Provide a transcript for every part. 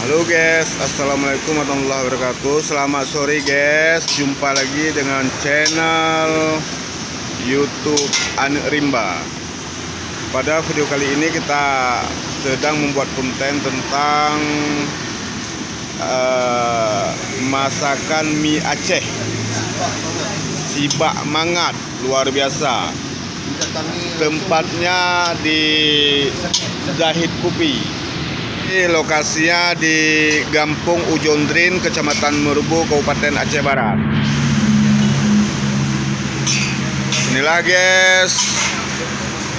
Halo guys, assalamualaikum warahmatullahi wabarakatuh. Selamat sore guys, jumpa lagi dengan channel YouTube Anik Rimba. Pada video kali ini kita sedang membuat konten tentang masakan mie Aceh. Sibak mangat, luar biasa. Tempatnya di Zahid Kopi. Lokasinya di Gampung Ujondrin, Kecamatan Merubo, Kabupaten Aceh Barat. Inilah guys,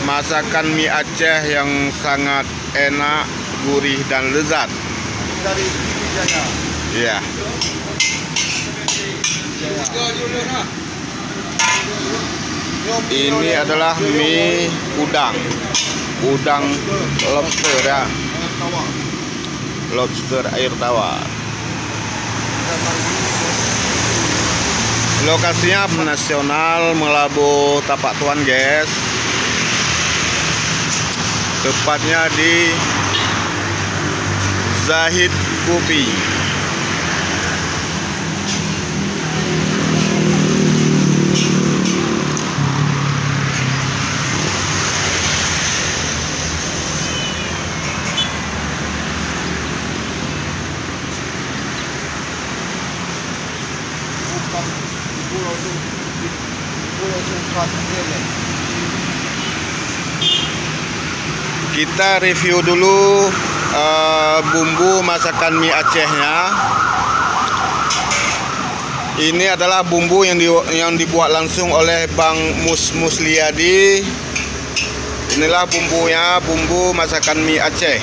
masakan mie Aceh yang sangat enak, gurih dan lezat. Iya. Ini adalah mie udang lobster ya. Lobster air tawar. Lokasinya nasional Melabu Tapak Tuan guys. Tepatnya di Zahid Kopi. Kita review dulu bumbu masakan mie Acehnya. Ini adalah bumbu yang dibuat langsung oleh Bang Musliadi. Inilah bumbunya, bumbu masakan mie Aceh.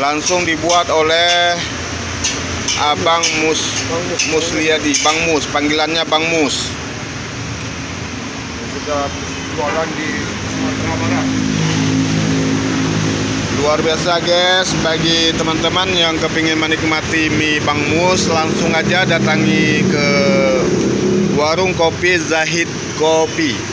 Langsung dibuat oleh Abang Musliadi, Bang Mus, panggilannya Bang Mus. Sudah jualan di Sumatera Barat. Luar biasa guys, bagi teman-teman yang kepingin menikmati mie Bang Mus, langsung aja datangi ke warung kopi Zahid Kopi.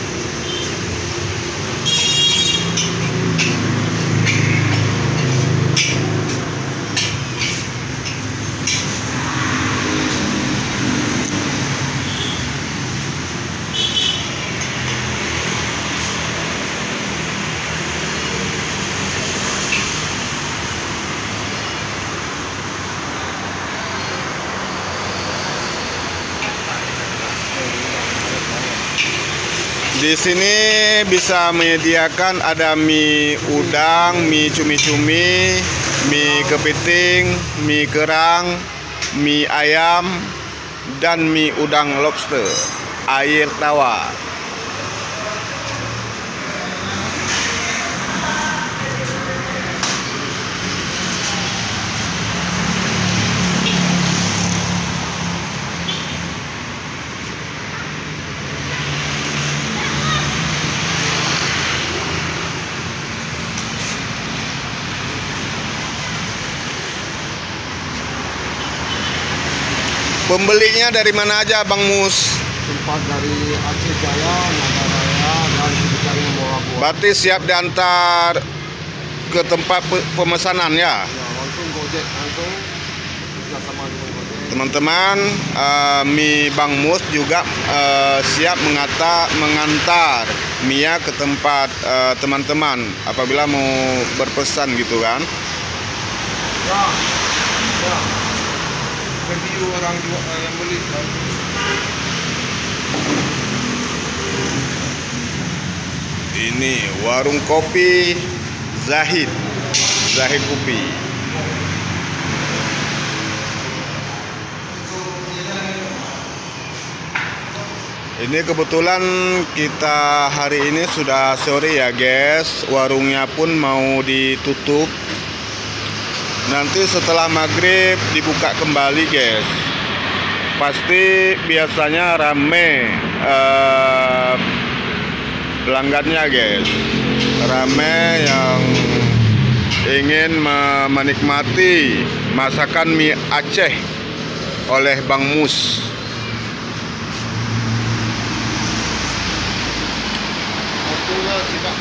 Di sini bisa menyediakan ada mie udang, mie cumi-cumi, mie kepiting, mie kerang, mie ayam, dan mie udang lobster air tawar. Pembelinya dari mana aja Bang Mus? Tempat dari Aceh Jaya, Nagaraya, dan dari Morabuah. Berarti siap diantar ke tempat pemesanan ya? Ya, langsung Gojek, langsung bisa sama dengan Gojek. Teman-teman, mie Bang Mus juga siap mengantar mie ke tempat teman-teman apabila mau berpesan gitu kan? Ya, ya. Review orang yang beli. Ini warung kopi Zahid Kopi. Ini kebetulan kita hari ini sudah sore ya guys. Warungnya pun mau ditutup. Nanti setelah maghrib dibuka kembali guys. Pasti biasanya rame pelanggannya guys. Rame yang ingin menikmati masakan mie Aceh oleh Bang Mus. Waktunya tidak